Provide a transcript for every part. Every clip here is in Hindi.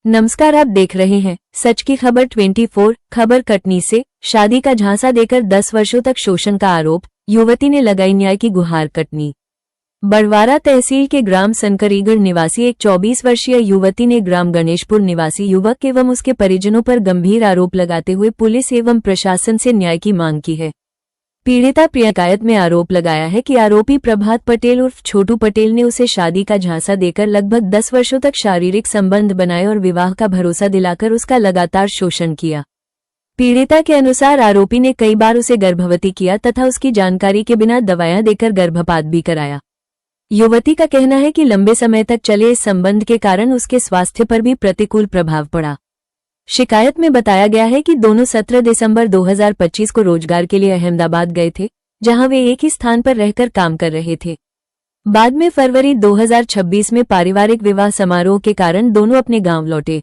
नमस्कार, आप देख रहे हैं सच की खबर 24 खबर। कटनी से शादी का झांसा देकर 10 वर्षों तक शोषण का आरोप, युवती ने लगाई न्याय की गुहार। कटनी बड़वारा तहसील के ग्राम संकरीगढ़ निवासी एक 24 वर्षीय युवती ने ग्राम गणेशपुर निवासी युवक एवं उसके परिजनों पर गंभीर आरोप लगाते हुए पुलिस एवं प्रशासन से न्याय की मांग की है। पीड़िता प्रियकायत में आरोप लगाया है कि आरोपी प्रभात पटेल उर्फ छोटू पटेल ने उसे शादी का झांसा देकर लगभग 10 वर्षों तक शारीरिक संबंध बनाए और विवाह का भरोसा दिलाकर उसका लगातार शोषण किया। पीड़िता के अनुसार आरोपी ने कई बार उसे गर्भवती किया तथा उसकी जानकारी के बिना दवाएं देकर गर्भपात भी कराया। युवती का कहना है कि लंबे समय तक चले इस संबंध के कारण उसके स्वास्थ्य पर भी प्रतिकूल प्रभाव पड़ा। शिकायत में बताया गया है कि दोनों 17 दिसंबर 2025 को रोजगार के लिए अहमदाबाद गए थे, जहां वे एक ही स्थान पर रहकर काम कर रहे थे। बाद में फरवरी 2026 में पारिवारिक विवाह समारोह के कारण दोनों अपने गांव लौटे।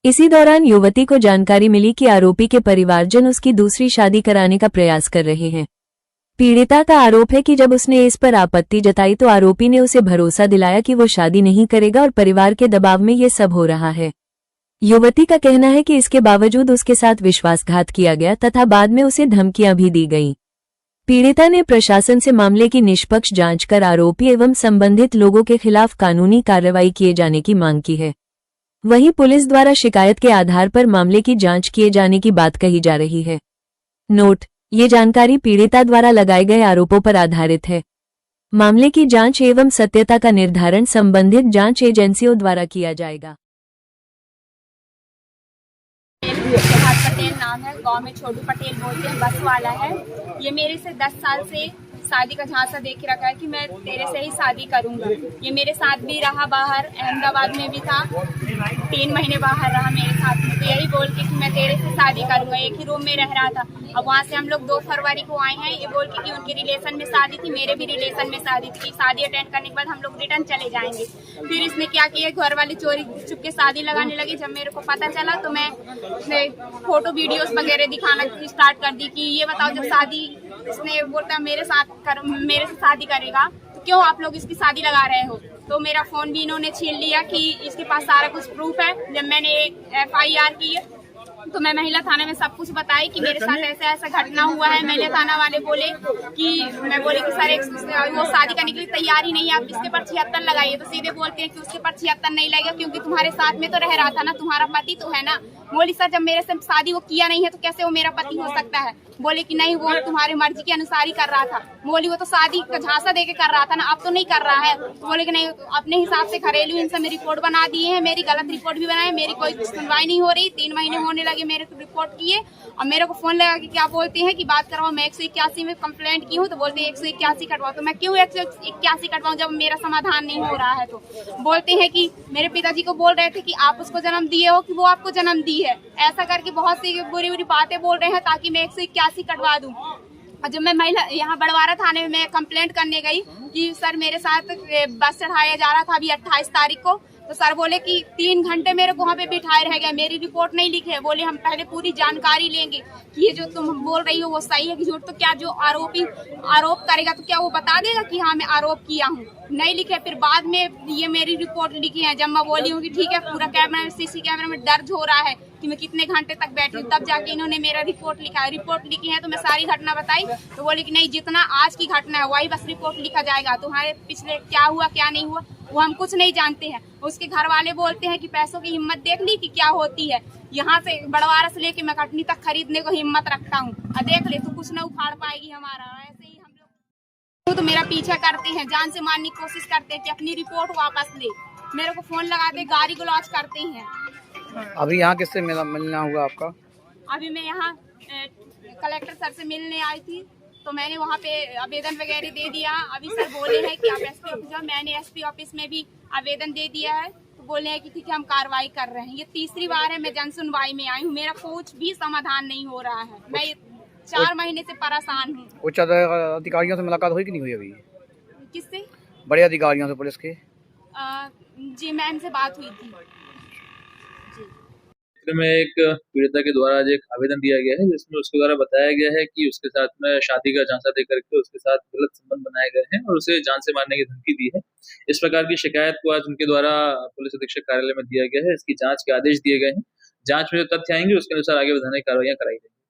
इसी दौरान युवती को जानकारी मिली कि आरोपी के परिवारजन उसकी दूसरी शादी कराने का प्रयास कर रहे हैं। पीड़िता का आरोप है कि जब उसने इस पर आपत्ति जताई तो आरोपी ने उसे भरोसा दिलाया कि वो शादी नहीं करेगा और परिवार के दबाव में ये सब हो रहा है। युवती का कहना है कि इसके बावजूद उसके साथ विश्वासघात किया गया तथा बाद में उसे धमकियां भी दी गईं। पीड़िता ने प्रशासन से मामले की निष्पक्ष जांच कर आरोपी एवं संबंधित लोगों के खिलाफ कानूनी कार्रवाई किए जाने की मांग की है। वहीं पुलिस द्वारा शिकायत के आधार पर मामले की जांच किए जाने की बात कही जा रही है। नोट: ये जानकारी पीड़िता द्वारा लगाए गए आरोपों पर आधारित है। मामले की जांच एवं सत्यता का निर्धारण संबंधित जांच एजेंसियों द्वारा किया जाएगा। प्रभात पटेल नाम है, गांव में छोटू पटेल बोलते हैं, बस वाला है। ये मेरे से 10 साल से शादी का झांसा दे के रखा है कि मैं तेरे से ही शादी करूंगा। ये मेरे साथ भी रहा, बाहर अहमदाबाद में भी था, 3 महीने बाहर रहा मेरे साथ में। तो यही बोल के कि मैं तेरे से शादी करूंगा, एक ही रूम में रह रहा था। अब वहाँ से हम लोग 2 फरवरी को आए हैं, ये बोल के कि उनके रिलेशन में शादी थी, मेरे भी रिलेशन में शादी थी। शादी अटेंड करने के बाद हम लोग रिटर्न चले जाएंगे। फिर इसने क्या किया, घर वाले चोरी चुपके शादी लगाने लगे। जब मेरे को पता चला तो मैं फोटो वीडियोस वगैरह दिखाना स्टार्ट कर दी कि ये बताओ, जब शादी इसने बोलता मेरे से शादी करेगा तो क्यों आप लोग इसकी शादी लगा रहे हो। तो मेरा फोन भी इन्होंने छीन लिया कि इसके पास सारा कुछ प्रूफ है। जब मैंने FIR की तो मैं महिला थाने में सब कुछ बताई कि मेरे साथ ऐसा ऐसा घटना हुआ है। महिला थाना वाले बोले कि मैं बोली कि सर वो शादी करने के लिए तैयार ही नहीं है, आप इसके पर 76 लगाइए। तो सीधे बोलते हैं कि उसके पर 76 नहीं लगेगा क्योंकि तुम्हारे साथ में तो रह रहा था ना, तुम्हारा पति तो है ना। बोली सर जब मेरे से शादी वो किया नहीं है तो कैसे वो मेरा पति हो सकता है। बोले कि नहीं, वो तुम्हारी मर्जी के अनुसार ही कर रहा था। बोली वो तो शादी का झांसा देके कर रहा था ना, अब तो नहीं कर रहा है। तो बोले कि नहीं, अपने हिसाब से घरेलू हिंसा में रिपोर्ट बना दिए हैं, मेरी गलत रिपोर्ट भी बनाई, मेरी कोई सुनवाई नहीं हो रही। 3 महीने होने लगे मेरे को रिपोर्ट किए और मेरे को फोन लगा कि क्या बोलते हैं कि बात करवाओ। मैं 181 में कंप्लेंट की हूँ तो बोलते हैं 181 कटवाओ। तो मैं क्यों 181 कटवाऊं जब मेरा समाधान नहीं हो रहा है। तो बोलते हैं कि मेरे पिताजी को बोल रहे थे कि आप उसको जन्म दिए हो कि वो आपको जन्म दी है, ऐसा करके बहुत सी बुरी बुरी बातें बोल रहे हैं ताकि मैं 181 कटवा दूं। और जब मैं महिला यहाँ बड़वारा थाने में मैं कंप्लेंट करने गई कि सर मेरे साथ बस चढ़ाया जा रहा था अभी 28 तारीख को, तो सर बोले कि 3 घंटे मेरे को वहाँ पे बिठाए रह गए, मेरी रिपोर्ट नहीं लिखे। बोले हम पहले पूरी जानकारी लेंगे कि ये जो तुम बोल रही हो वो सही है कि झूठ। तो क्या जो आरोपी आरोप करेगा तो क्या वो बता देगा कि हाँ मैं आरोप किया हूँ। नहीं लिखे, फिर बाद में ये मेरी रिपोर्ट लिखी है। जब मैं बोली हूँ कि ठीक है, पूरा कैमरा CC कैमरा में दर्ज हो रहा है कि मैं कितने घंटे तक बैठी हूँ, तब जाके इन्होंने मेरा रिपोर्ट लिखा है। रिपोर्ट लिखी है तो मैं सारी घटना बताई तो बोले कि नहीं, जितना आज की घटना है वही बस रिपोर्ट लिखा जाएगा, तुम्हारे पिछले क्या हुआ क्या नहीं हुआ वो हम कुछ नहीं जानते हैं। उसके घर वाले बोलते हैं कि पैसों की हिम्मत देख ली कि क्या होती है। यहाँ से बड़वारा से लेके मैं कटनी तक खरीदने को हिम्मत रखता हूँ, देख ले तो कुछ न उखाड़ पाएगी हमारा। ऐसे ही हम लोग तो मेरा पीछा करते हैं, जान से मारने की कोशिश करते हैं कि अपनी रिपोर्ट वापस ले। मेरे को फोन लगाते, गाड़ी को लॉन्च करते हैं। अभी यहाँ किससे मिलना हुआ आपका? अभी मैं यहाँ कलेक्टर सर से मिलने आई थी तो मैंने वहाँ पे आवेदन वगैरह दे दिया। अभी सर बोले हैं कि आप SP ऑफिस जाओ। मैंने SP ऑफिस में भी आवेदन दे दिया है तो बोले हैं कि ठीक है हम कार्रवाई कर रहे हैं। ये 3री बार है मैं जन सुनवाई में आई हूँ, मेरा कुछ भी समाधान नहीं हो रहा है। मैं 4 महीने से परेशान हूँ। उच्च अधिकारियों से मुलाकात हुई कि नहीं हुई अभी? किससे? बड़े अधिकारियों से, पुलिस के? जी मैम से बात हुई थी। क्षेत्र में एक पीड़िता के द्वारा आज एक आवेदन दिया गया है, जिसमें उसके द्वारा बताया गया है कि उसके साथ में शादी का झांसा देकर के उसके साथ गलत संबंध बनाए गए हैं और उसे जान से मारने की धमकी दी है। इस प्रकार की शिकायत को आज उनके द्वारा पुलिस अधीक्षक कार्यालय में दिया गया है। इसकी जांच के आदेश दिए गए हैं। जांच में जो तथ्य आएंगे उसके अनुसार आगे वैधानिक कार्रवाइयां कराई जाएंगी।